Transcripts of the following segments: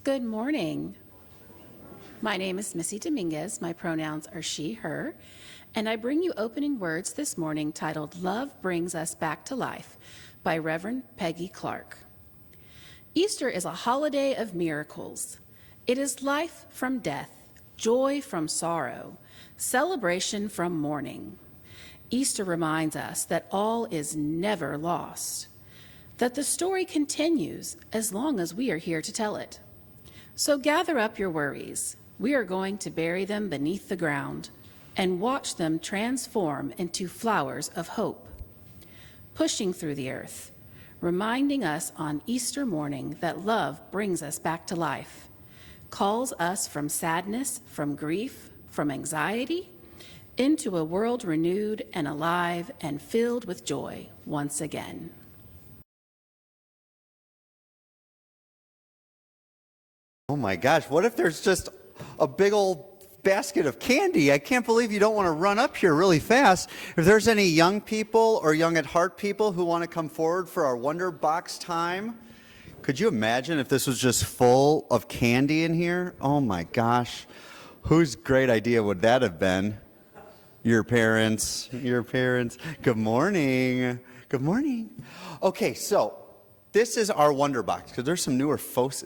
Good morning. My name is Missy Dominguez. My pronouns are she, her, and I bring you opening words this morning titled Love Brings Us Back to Life by Reverend Peggy Clarke. Easter is a holiday of miracles. It is life from death, joy from sorrow, celebration from mourning. Easter reminds us that all is never lost, that the story continues as long as we are here to tell it. So gather up your worries. We are going to bury them beneath the ground and watch them transform into flowers of hope, pushing through the earth, reminding us on Easter morning that love brings us back to life, calls us from sadness, from grief, from anxiety, into a world renewed and alive and filled with joy once again. Oh my gosh, what if there's just a big old basket of candy? I can't believe you don't want to run up here really fast. If there's any young people or young at heart people who want to come forward for our Wonder Box time, could you imagine if this was just full of candy in here? Oh my gosh, whose great idea would that have been? Your parents. Good morning. Good morning. Okay, so this is our Wonder Box, because there's some newer folks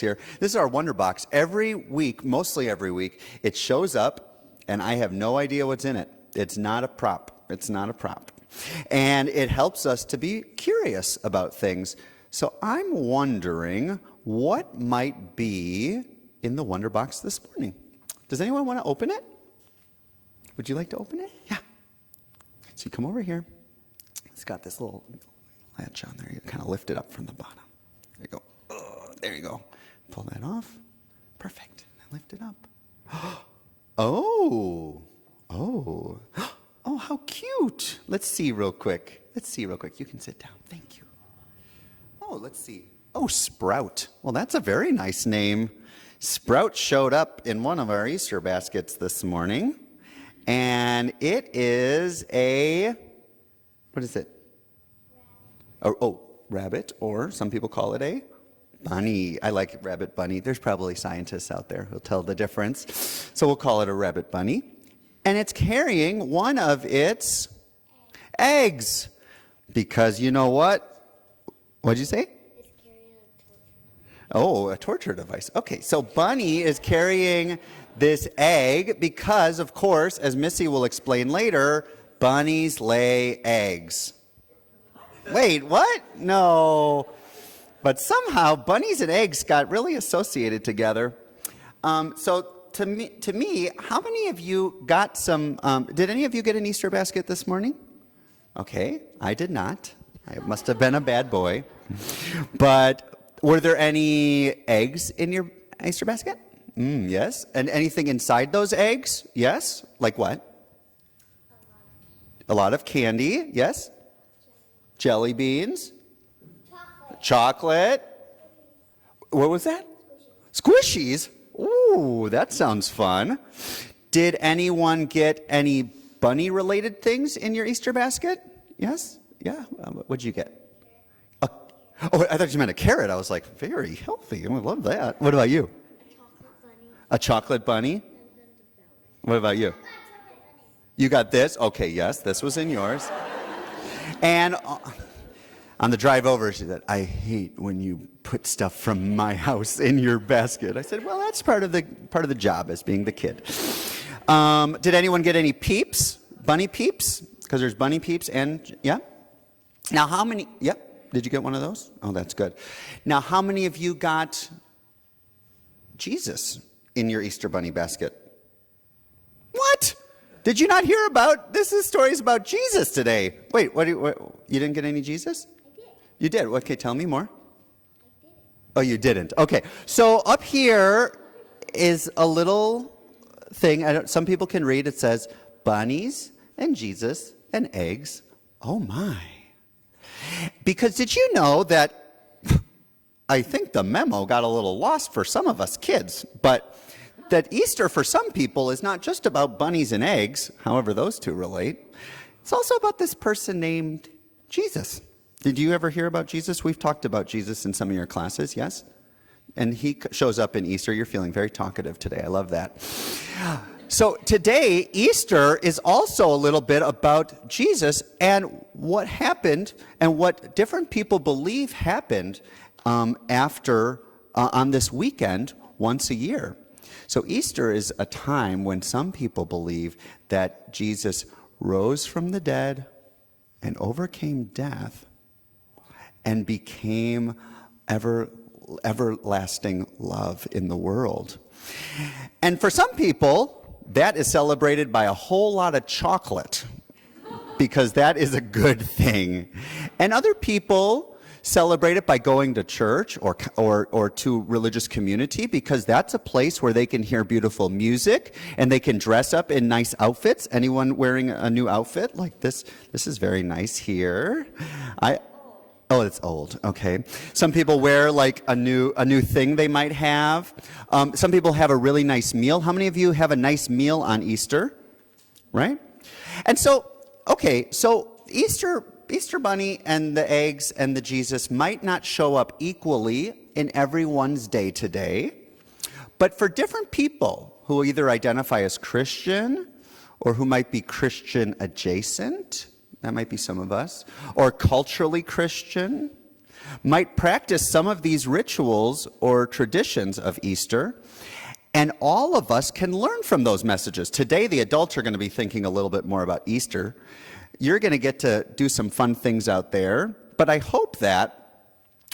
here. This is our Wonder Box. Every week, mostly every week, it shows up, and I have no idea what's in it. It's not a prop. And it helps us to be curious about things. So I'm wondering what might be in the Wonder Box this morning. Does anyone want to open it? Would you like to open it? Yeah. So you come over here. It's got this little latch on there. You kind of lift it up from the bottom. There you go. There you go. Pull that off. Perfect. Now lift it up. Oh, how cute. Let's see real quick. You can sit down. Thank you. Oh, let's see. Oh, Sprout. Well, that's a very nice name. Sprout showed up in one of our Easter baskets this morning. And it is what is it? Rabbit, or some people call it a bunny. I like rabbit bunny. There's probably scientists out there who'll tell the difference. So we'll call it a rabbit bunny. And it's carrying one of its eggs. Because you know what? What'd you say? It's carrying a torture. Oh, a torture device. Okay, so Bunny is carrying this egg because, of course, as Missy will explain later, bunnies lay eggs. Wait, what? No. But somehow bunnies and eggs got really associated together. So to me, how many of you got some, did any of you get an Easter basket this morning? Okay, I did not. I must have been a bad boy. But were there any eggs in your Easter basket? Yes. And anything inside those eggs? Yes. Like what? A lot of candy. Yes. Jelly beans. Chocolate. What was that? Squishies. Ooh, that sounds fun. Did anyone get any bunny-related things in your Easter basket? Yes? Yeah. What'd you get? Oh, I thought you meant a carrot. I was like, very healthy. I love that. What about you? A chocolate bunny? What about you? You got this? Okay, yes, this was in yours. And on the drive over, she said, I hate when you put stuff from my house in your basket. I said, well, that's part of the job as being the kid. Did anyone get any peeps? Bunny peeps? Because there's bunny peeps and, yeah? Now how many, yep, did you get one of those? Oh, that's good. Now how many of you got Jesus in your Easter bunny basket? What? Did you not hear about, this is stories about Jesus today. Wait, what you didn't get any Jesus? I did. You did? Okay, tell me more. I didn't. Oh, you didn't. Okay, so up here is a little thing. Some people can read. It says, bunnies and Jesus and eggs. Oh my. Because did you know that, I think the memo got a little lost for some of us kids, but that Easter for some people is not just about bunnies and eggs, however those two relate. It's also about this person named Jesus. Did you ever hear about Jesus? We've talked about Jesus in some of your classes, yes? And he shows up in Easter. You're feeling very talkative today. I love that. So today, Easter is also a little bit about Jesus and what happened and what different people believe happened after on this weekend once a year. So Easter is a time when some people believe that Jesus rose from the dead and overcame death and became everlasting love in the world. And for some people, that is celebrated by a whole lot of chocolate because that is a good thing. And other people celebrate it by going to church or to religious community because that's a place where they can hear beautiful music and they can dress up in nice outfits. Anyone wearing a new outfit like this? This is very nice here. Oh, it's old. Okay. Some people wear like a new thing they might have. Some people have a really nice meal. How many of you have a nice meal on Easter? Right? And so Easter Bunny and the eggs and the Jesus might not show up equally in everyone's day today, but for different people who either identify as Christian or who might be Christian adjacent, that might be some of us, or culturally Christian, might practice some of these rituals or traditions of Easter, and all of us can learn from those messages. Today, the adults are going to be thinking a little bit more about Easter. You're going to get to do some fun things out there, but I hope that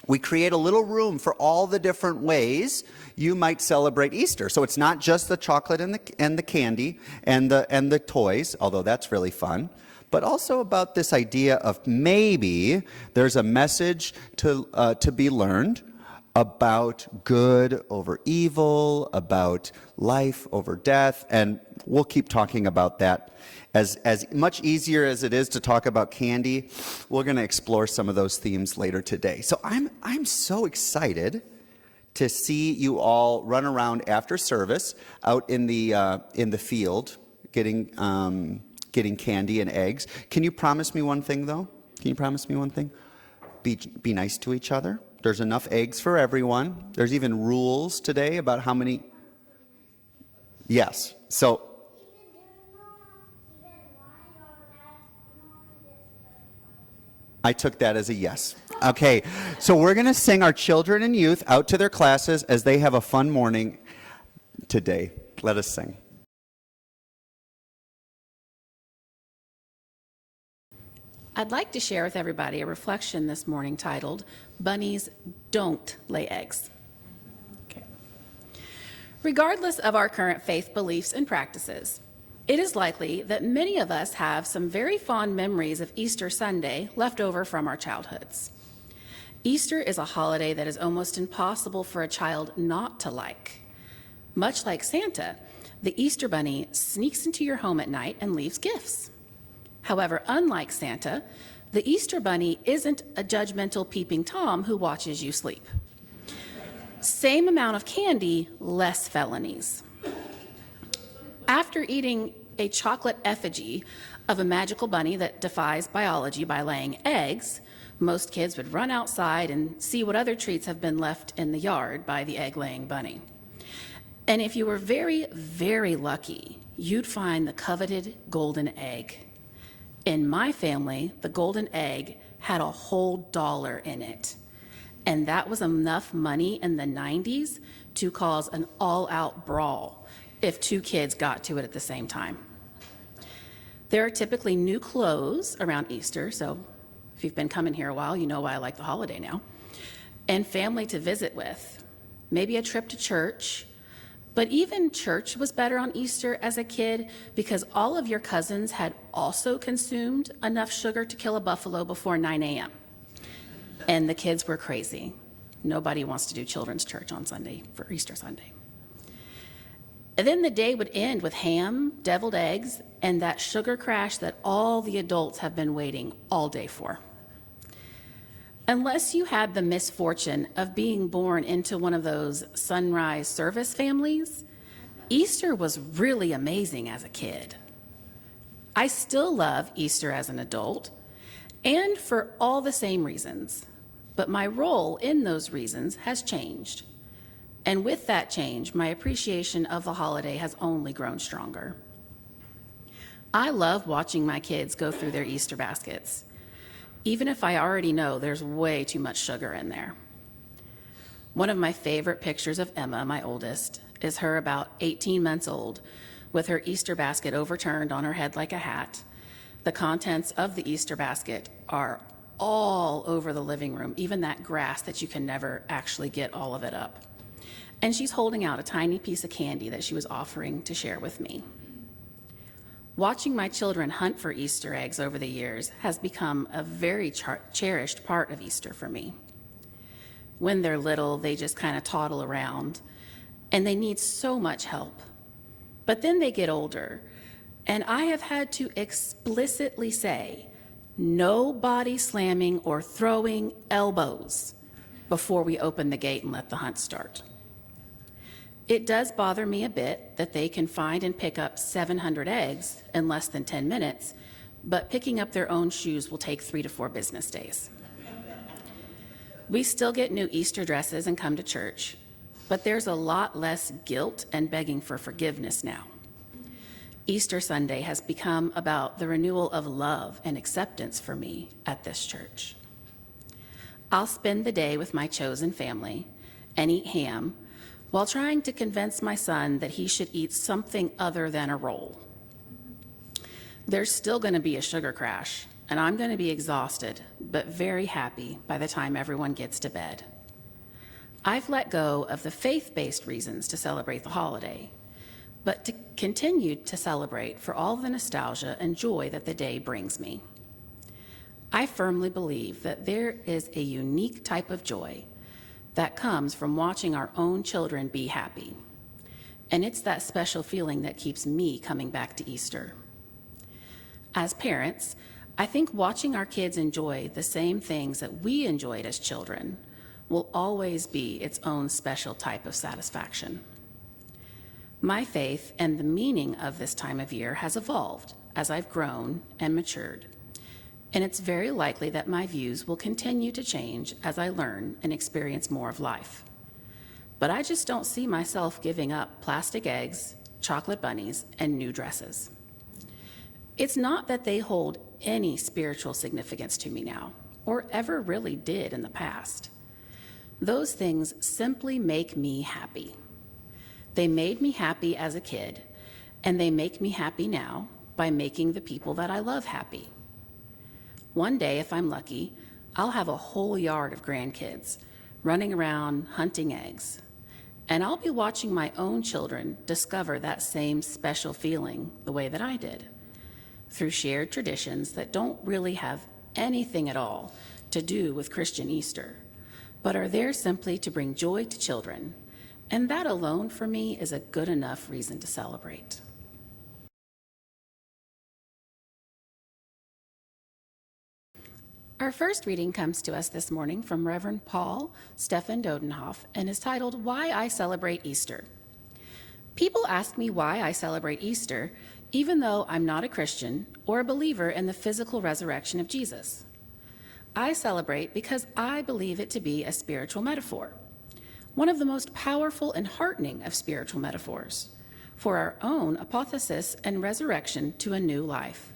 we create a little room for all the different ways you might celebrate Easter. So it's not just the chocolate and the candy and the toys, although that's really fun, but also about this idea of maybe there's a message to be learned about good over evil, about life over death, and we'll keep talking about that. As much easier as it is to talk about candy, we're going to explore some of those themes later today. So I'm so excited to see you all run around after service out in the field getting candy and eggs. Can you promise me one thing, though? Can you promise me one thing? Be nice to each other. There's enough eggs for everyone. There's even rules today about how many. Yes. So. I took that as a yes. Okay. So we're going to sing our children and youth out to their classes as they have a fun morning today. Let us sing. I'd like to share with everybody a reflection this morning titled, Bunnies Don't Lay Eggs. Okay. Regardless of our current faith beliefs and practices, it is likely that many of us have some very fond memories of Easter Sunday left over from our childhoods. Easter is a holiday that is almost impossible for a child not to like. Much like Santa, the Easter Bunny sneaks into your home at night and leaves gifts. However, unlike Santa, the Easter Bunny isn't a judgmental peeping Tom who watches you sleep. Same amount of candy, less felonies. After eating a chocolate effigy of a magical bunny that defies biology by laying eggs, most kids would run outside and see what other treats have been left in the yard by the egg-laying bunny. And if you were very, very lucky, you'd find the coveted golden egg. In my family, the golden egg had a whole $1 in it. And that was enough money in the 90s to cause an all-out brawl if two kids got to it at the same time. There are typically new clothes around Easter, so if you've been coming here a while, you know why I like the holiday now, and family to visit with, maybe a trip to church. But even church was better on Easter as a kid because all of your cousins had also consumed enough sugar to kill a buffalo before 9 a.m. And the kids were crazy. Nobody wants to do children's church on Sunday for Easter Sunday. And then the day would end with ham, deviled eggs, and that sugar crash that all the adults have been waiting all day for. Unless you had the misfortune of being born into one of those sunrise service families, Easter was really amazing as a kid. I still love Easter as an adult, and for all the same reasons, but my role in those reasons has changed. And with that change, my appreciation of the holiday has only grown stronger. I love watching my kids go through their Easter baskets, even if I already know there's way too much sugar in there. One of my favorite pictures of Emma, my oldest, is her about 18 months old with her Easter basket overturned on her head like a hat. The contents of the Easter basket are all over the living room, even that grass that you can never actually get all of it up. And she's holding out a tiny piece of candy that she was offering to share with me. Watching my children hunt for Easter eggs over the years has become a very cherished part of Easter for me. When they're little, they just kind of toddle around, and they need so much help. But then they get older, and I have had to explicitly say, no body slamming or throwing elbows before we open the gate and let the hunt start. It does bother me a bit that they can find and pick up 700 eggs in less than 10 minutes, but picking up their own shoes will take 3 to 4 business days. We still get new Easter dresses and come to church, but there's a lot less guilt and begging for forgiveness now. Easter Sunday has become about the renewal of love and acceptance for me at this church. I'll spend the day with my chosen family and eat ham while trying to convince my son that he should eat something other than a roll. There's still going to be a sugar crash, and I'm going to be exhausted, but very happy by the time everyone gets to bed. I've let go of the faith-based reasons to celebrate the holiday, but to continue to celebrate for all the nostalgia and joy that the day brings me. I firmly believe that there is a unique type of joy that comes from watching our own children be happy. And it's that special feeling that keeps me coming back to Easter. As parents, I think watching our kids enjoy the same things that we enjoyed as children will always be its own special type of satisfaction. My faith and the meaning of this time of year has evolved as I've grown and matured. And it's very likely that my views will continue to change as I learn and experience more of life. But I just don't see myself giving up plastic eggs, chocolate bunnies, and new dresses. It's not that they hold any spiritual significance to me now, or ever really did in the past. Those things simply make me happy. They made me happy as a kid, and they make me happy now by making the people that I love happy. One day, if I'm lucky, I'll have a whole yard of grandkids running around hunting eggs, and I'll be watching my own children discover that same special feeling the way that I did, through shared traditions that don't really have anything at all to do with Christian Easter, but are there simply to bring joy to children, and that alone for me is a good enough reason to celebrate. Our first reading comes to us this morning from Reverend Paul Stephen Dodenhoff and is titled, Why I Celebrate Easter. People ask me why I celebrate Easter, even though I'm not a Christian or a believer in the physical resurrection of Jesus. I celebrate because I believe it to be a spiritual metaphor, one of the most powerful and heartening of spiritual metaphors, for our own apotheosis and resurrection to a new life.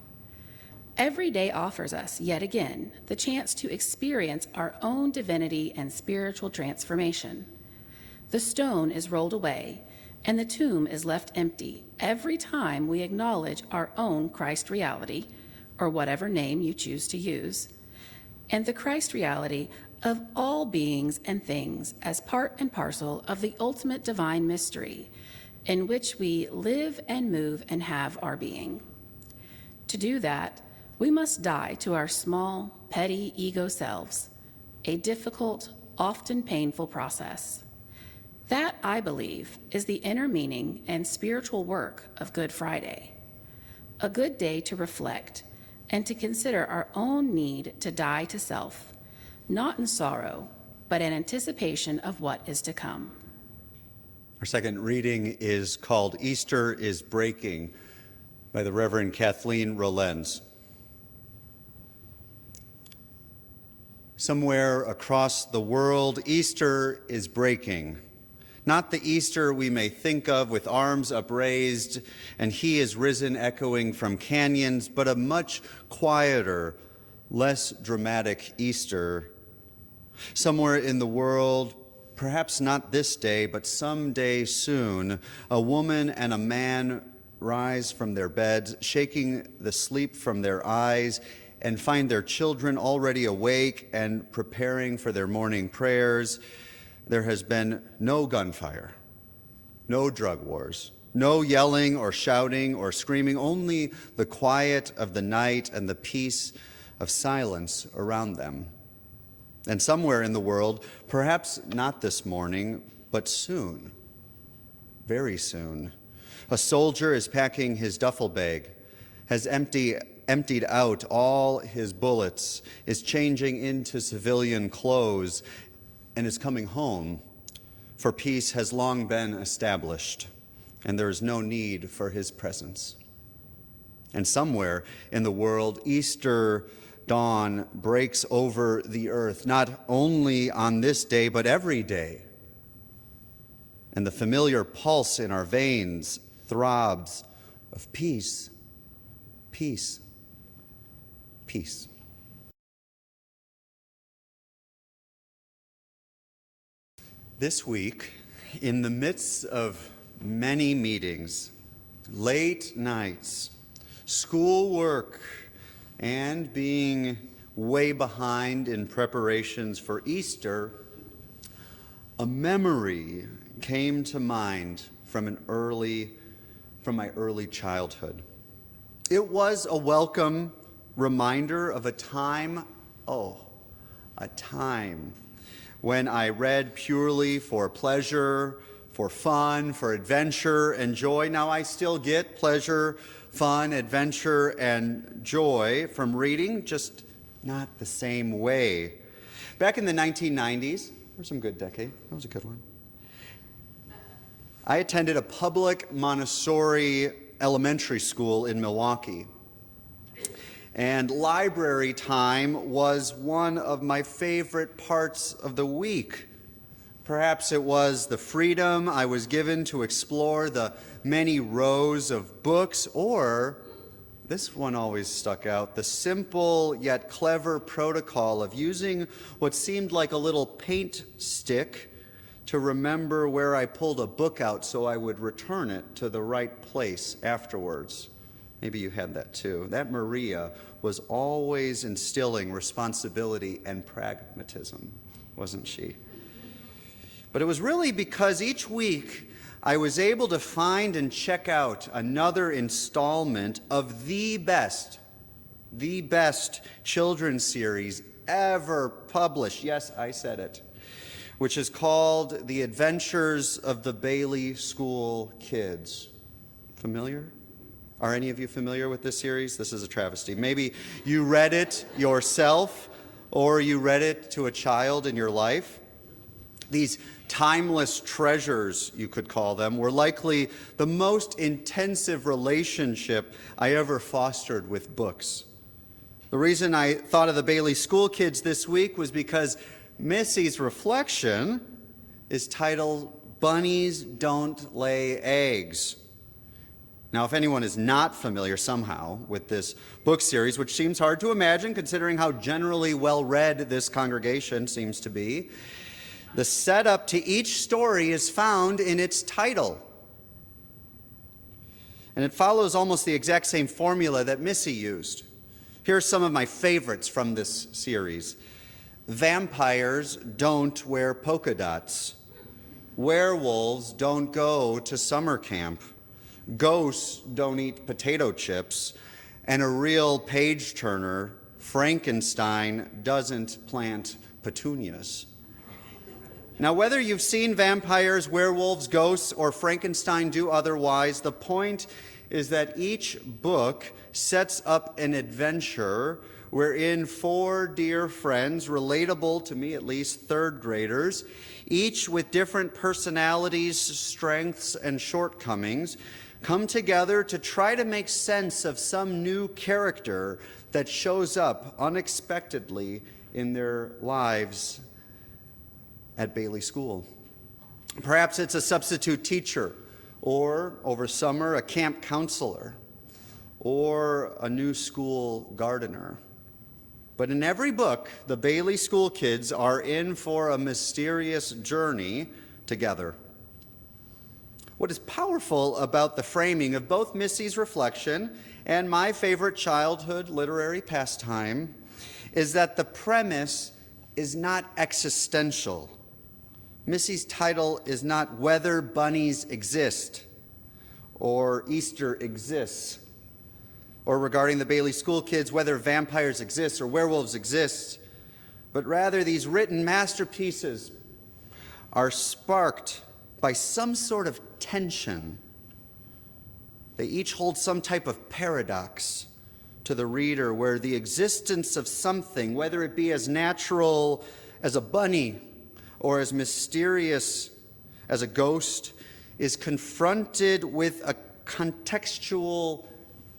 Every day offers us, yet again, the chance to experience our own divinity and spiritual transformation. The stone is rolled away, and the tomb is left empty every time we acknowledge our own Christ reality, or whatever name you choose to use, and the Christ reality of all beings and things as part and parcel of the ultimate divine mystery in which we live and move and have our being. To do that, we must die to our small, petty ego selves, a difficult, often painful process. That, I believe, is the inner meaning and spiritual work of Good Friday, a good day to reflect and to consider our own need to die to self, not in sorrow, but in anticipation of what is to come. Our second reading is called Easter is Breaking by the Reverend Kathleen Rolenz. Somewhere across the world, Easter is breaking. Not the Easter we may think of with arms upraised and he is risen echoing from canyons, but a much quieter, less dramatic Easter. Somewhere in the world, perhaps not this day, but someday soon, a woman and a man rise from their beds, shaking the sleep from their eyes, and find their children already awake and preparing for their morning prayers. There has been no gunfire, no drug wars, no yelling or shouting or screaming, only the quiet of the night and the peace of silence around them. And somewhere in the world, perhaps not this morning, but soon, very soon, a soldier is packing his duffel bag, has emptied out all his bullets, is changing into civilian clothes, and is coming home, for peace has long been established, and there is no need for his presence. And somewhere in the world, Easter dawn breaks over the earth, not only on this day, but every day. And the familiar pulse in our veins throbs of peace, peace, peace. This week, in the midst of many meetings, late nights, schoolwork, and being way behind in preparations for Easter, a memory came to mind from my early childhood. It was a welcome reminder of a time when I read purely for pleasure, for fun, for adventure and joy. Now I still get pleasure, fun, adventure, and joy from reading, just not the same way. Back in the 1990s, there's some good decade, that was a good one. I attended a public Montessori elementary school in Milwaukee. And library time was one of my favorite parts of the week. Perhaps it was the freedom I was given to explore the many rows of books, or, this one always stuck out, the simple yet clever protocol of using what seemed like a little paint stick to remember where I pulled a book out so I would return it to the right place afterwards. Maybe you had that too. That Maria was always instilling responsibility and pragmatism, wasn't she? But it was really because each week I was able to find and check out another installment of the best children's series ever published. Yes, I said it. Which is called The Adventures of the Bailey School Kids. Familiar? Are any of you familiar with this series? This is a travesty. Maybe you read it yourself, or you read it to a child in your life. These timeless treasures, you could call them, were likely the most intensive relationship I ever fostered with books. The reason I thought of the Bailey School Kids this week was because Missy's reflection is titled, "Bunnies Don't Lay Eggs." Now, if anyone is not familiar somehow with this book series, which seems hard to imagine considering how generally well-read this congregation seems to be, the setup to each story is found in its title. And it follows almost the exact same formula that Missy used. Here are some of my favorites from this series. Vampires don't wear polka dots. Werewolves don't go to summer camp. Ghosts don't eat potato chips. And a real page-turner, Frankenstein, doesn't plant petunias. Now, whether you've seen vampires, werewolves, ghosts, or Frankenstein do otherwise, the point is that each book sets up an adventure wherein four dear friends, relatable to me at least, third graders, each with different personalities, strengths, and shortcomings, come together to try to make sense of some new character that shows up unexpectedly in their lives at Bailey School. Perhaps it's a substitute teacher, or over summer, a camp counselor, or a new school gardener. But in every book, the Bailey school kids are in for a mysterious journey together. What is powerful about the framing of both Missy's reflection and my favorite childhood literary pastime is that the premise is not existential. Missy's title is not whether bunnies exist, or Easter exists, or regarding the Bailey school kids, whether vampires exist or werewolves exist, but rather these written masterpieces are sparked by some sort of tension. They each hold some type of paradox to the reader, where the existence of something, whether it be as natural as a bunny or as mysterious as a ghost, is confronted with a contextual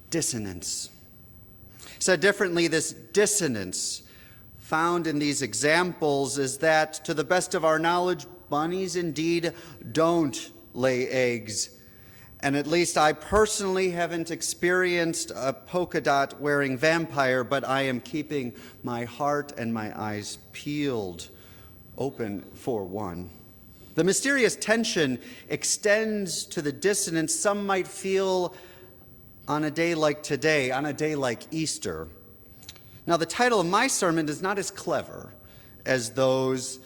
dissonance. Said differently, this dissonance found in these examples is that, to the best of our knowledge, bunnies indeed don't lay eggs. And at least I personally haven't experienced a polka dot wearing vampire, but I am keeping my heart and my eyes peeled open for one. The mysterious tension extends to the dissonance some might feel on a day like today, on a day like Easter. Now, the title of my sermon is not as clever as those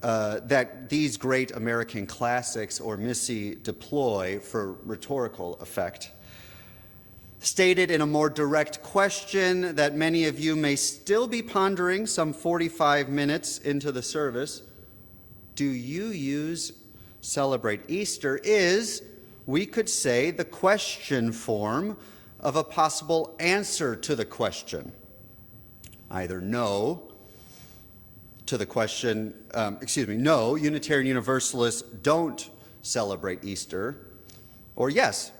that these great American classics or Missy deploy for rhetorical effect. Stated in a more direct question that many of you may still be pondering some 45 minutes into the service, do UUs Celebrate Easter is, we could say, the question form of a possible answer to the question. Either no to the question, no, Unitarian Universalists don't celebrate Easter, or yes,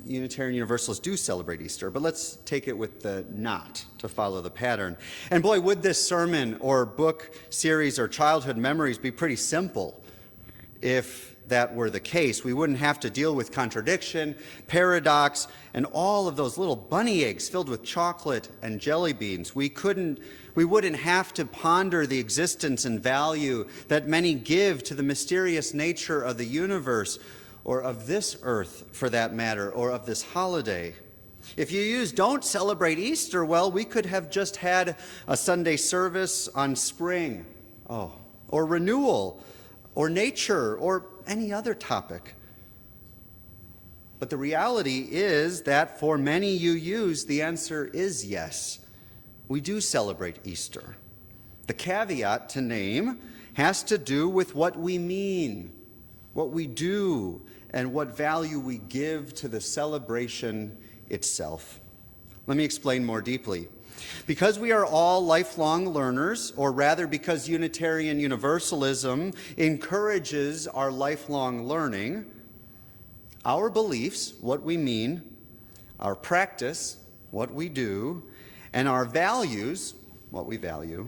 Unitarian Universalists do celebrate Easter, but let's take it with the not to follow the pattern. And boy, would this sermon or book series or childhood memories be pretty simple if that were the case. We wouldn't have to deal with contradiction, paradox, and all of those little bunny eggs filled with chocolate and jelly beans. We wouldn't have to ponder the existence and value that many give to the mysterious nature of the universe, or of this earth for that matter, or of this holiday. If UUs don't celebrate Easter, well, we could have just had a Sunday service on spring, or renewal, or nature, or any other topic. But the reality is that for many UUs, the answer is yes. We do celebrate Easter. The caveat to name has to do with what we mean, what we do, and what value we give to the celebration itself. Let me explain more deeply. Because we are all lifelong learners, or rather because Unitarian Universalism encourages our lifelong learning, our beliefs, what we mean, our practice, what we do, and our values, what we value,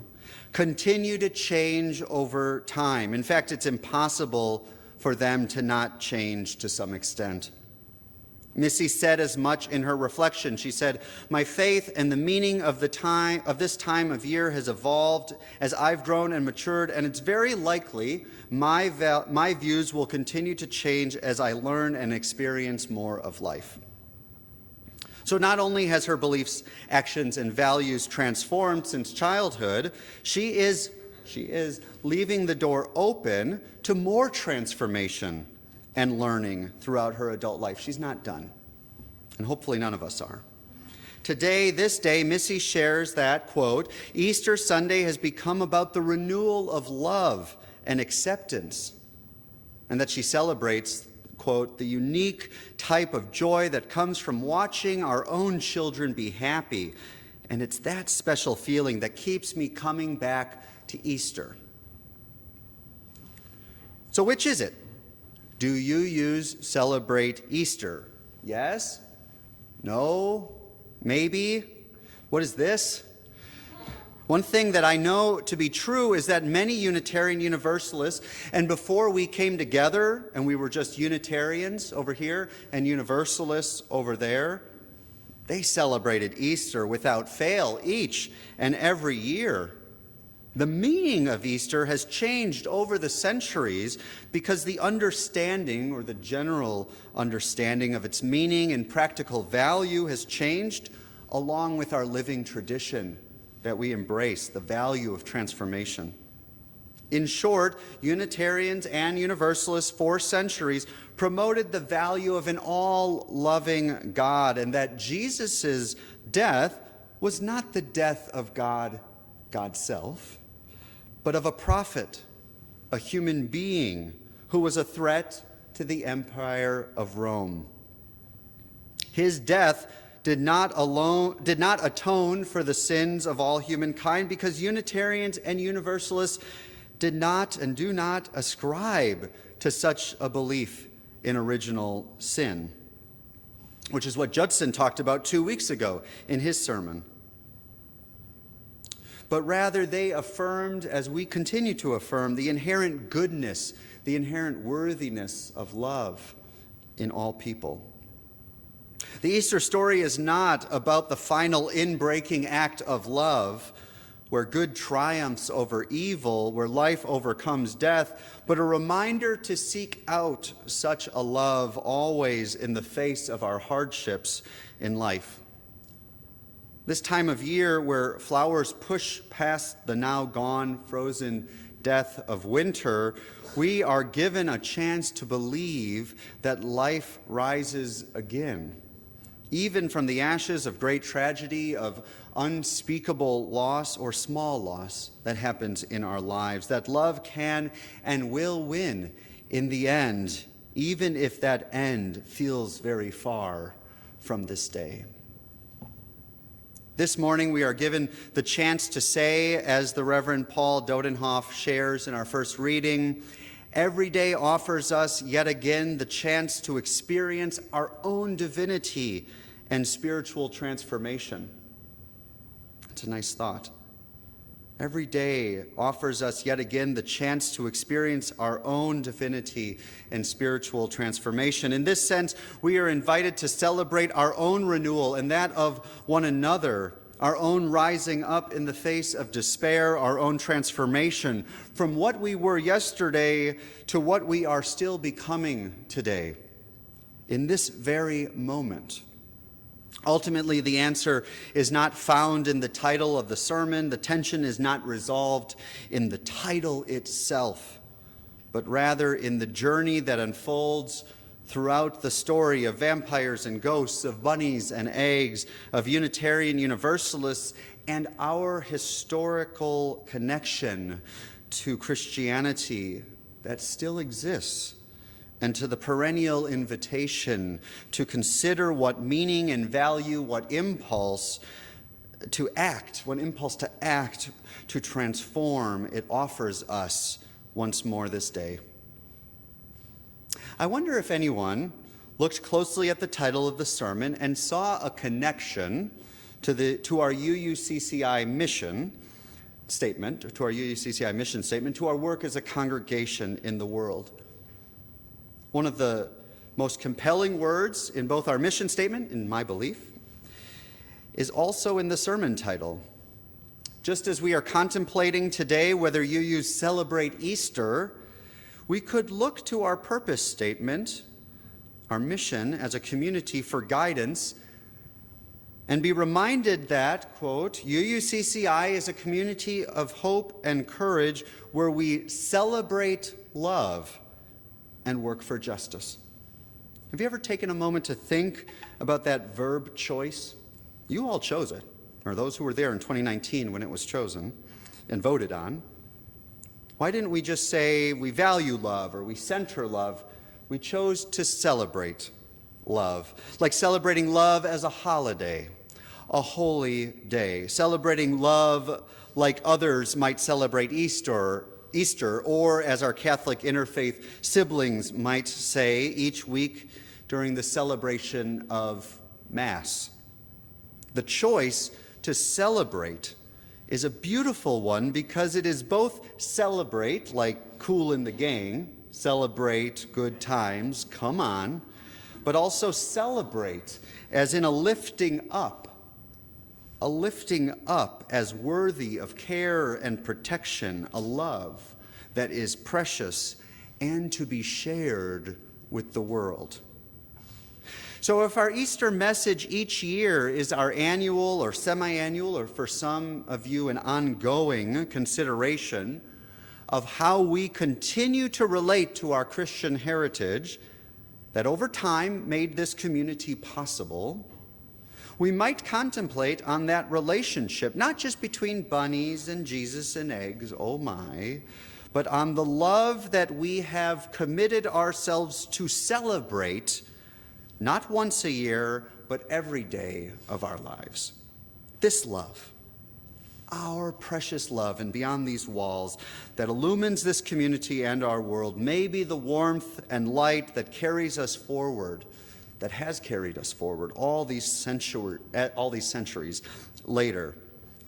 continue to change over time. In fact, it's impossible for them to not change to some extent. Missy said as much in her reflection. She said, "My faith and the meaning of this time of year has evolved as I've grown and matured, and it's very likely my views will continue to change as I learn and experience more of life." So not only has her beliefs, actions, and values transformed since childhood, she is leaving the door open to more transformation and learning throughout her adult life. She's not done, and hopefully none of us are. Today, this day, Missy shares that, quote, Easter Sunday has become about the renewal of love and acceptance, and that she celebrates, quote, the unique type of joy that comes from watching our own children be happy. And it's that special feeling that keeps me coming back to Easter. So which is it? Do UUs celebrate Easter? Yes? No? Maybe? What is this? One thing that I know to be true is that many Unitarian Universalists, and before we came together and we were just Unitarians over here and Universalists over there, they celebrated Easter without fail each and every year. The meaning of Easter has changed over the centuries because the understanding, or the general understanding of its meaning and practical value, has changed along with our living tradition that we embrace, the value of transformation. In short, Unitarians and Universalists for centuries promoted the value of an all-loving God, and that Jesus' death was not the death of God, God's self, but of a prophet, a human being who was a threat to the Empire of Rome. His death did not atone for the sins of all humankind, because Unitarians and Universalists did not and do not ascribe to such a belief in original sin, which is what Judson talked about 2 weeks ago in his sermon. But rather they affirmed, as we continue to affirm, the inherent goodness, the inherent worthiness of love in all people. The Easter story is not about the final inbreaking act of love, where good triumphs over evil, where life overcomes death, but a reminder to seek out such a love always in the face of our hardships in life. This time of year, where flowers push past the now gone frozen death of winter, we are given a chance to believe that life rises again, even from the ashes of great tragedy, of unspeakable loss or small loss that happens in our lives, that love can and will win in the end, even if that end feels very far from this day. This morning we are given the chance to say, as the Reverend Paul Dodenhoff shares in our first reading, every day offers us yet again the chance to experience our own divinity and spiritual transformation. It's a nice thought. Every day offers us yet again the chance to experience our own divinity and spiritual transformation. In this sense, we are invited to celebrate our own renewal and that of one another, our own rising up in the face of despair, our own transformation from what we were yesterday to what we are still becoming today, in this very moment. Ultimately, the answer is not found in the title of the sermon. The tension is not resolved in the title itself, but rather in the journey that unfolds throughout the story of vampires and ghosts, of bunnies and eggs, of Unitarian Universalists, and our historical connection to Christianity that still exists, and to the perennial invitation to consider what meaning and value, what impulse to act, to transform it offers us once more this day. I wonder if anyone looked closely at the title of the sermon and saw a connection to our UUCCI mission statement, to our work as a congregation in the world. One of the most compelling words in both our mission statement, in my belief, is also in the sermon title. Just as we are contemplating today whether UUs celebrate Easter, we could look to our purpose statement, our mission as a community, for guidance, and be reminded that, quote, UUCCI is a community of hope and courage where we celebrate love and work for justice. Have you ever taken a moment to think about that verb choice? You all chose it, or those who were there in 2019 when it was chosen and voted on. Why didn't we just say we value love or we center love? We chose to celebrate love, like celebrating love as a holiday, a holy day, celebrating love like others might celebrate Easter, or as our Catholic interfaith siblings might say each week during the celebration of Mass. The choice to celebrate is a beautiful one because it is both celebrate, like Kool and the Gang, celebrate good times, come on, but also celebrate as in a lifting up as worthy of care and protection, a love that is precious and to be shared with the world. So if our Easter message each year is our annual or semi-annual, or for some of you an ongoing consideration of how we continue to relate to our Christian heritage that over time made this community possible, we might contemplate on that relationship, not just between bunnies and Jesus and eggs, oh my, but on the love that we have committed ourselves to celebrate, not once a year, but every day of our lives. This love, our precious love, and beyond these walls, that illumines this community and our world, may be the warmth and light that carries us forward, that has carried us forward all these centuries later.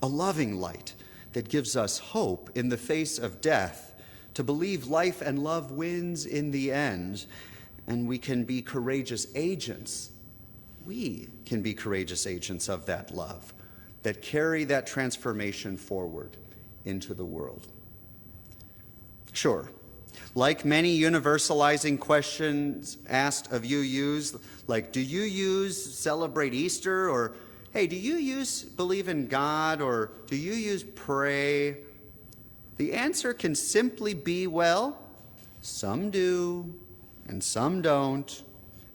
A loving light that gives us hope in the face of death, to believe life and love wins in the end, and we can be courageous agents. We can be courageous agents of that love that carry that transformation forward into the world. Sure, like many universalizing questions asked of UUs, like, do UUs celebrate Easter? Or, hey, do UUs believe in God? Or do UUs pray? The answer can simply be, well, some do and some don't,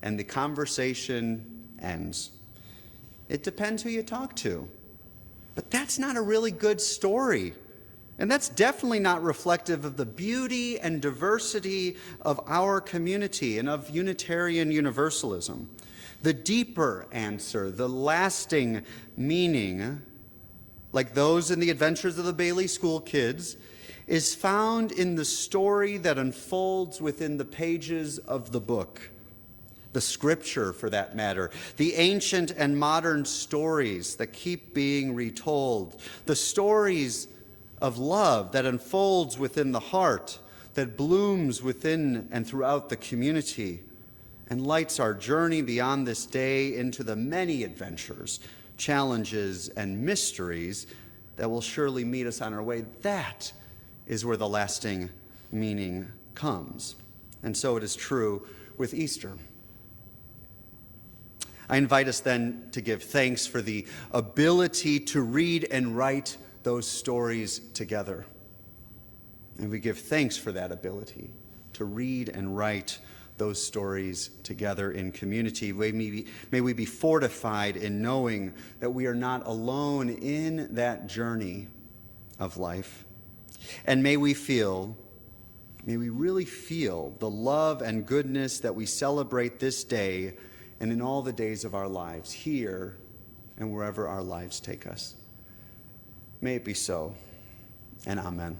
and the conversation ends. It depends who you talk to. But that's not a really good story. And that's definitely not reflective of the beauty and diversity of our community and of Unitarian Universalism. The deeper answer, the lasting meaning, like those in the Adventures of the Bailey School Kids, is found in the story that unfolds within the pages of the book. The scripture, for that matter, the ancient and modern stories that keep being retold, the stories of love that unfolds within the heart, that blooms within and throughout the community, and lights our journey beyond this day into the many adventures, challenges, and mysteries that will surely meet us on our way. That is where the lasting meaning comes. And so it is true with Easter. I invite us then to give thanks for the ability to read and write those stories together. And we give thanks for that ability to read and write those stories together in community. May we be fortified in knowing that we are not alone in that journey of life. And may we really feel the love and goodness that we celebrate this day and in all the days of our lives, here and wherever our lives take us. May it be so, and amen.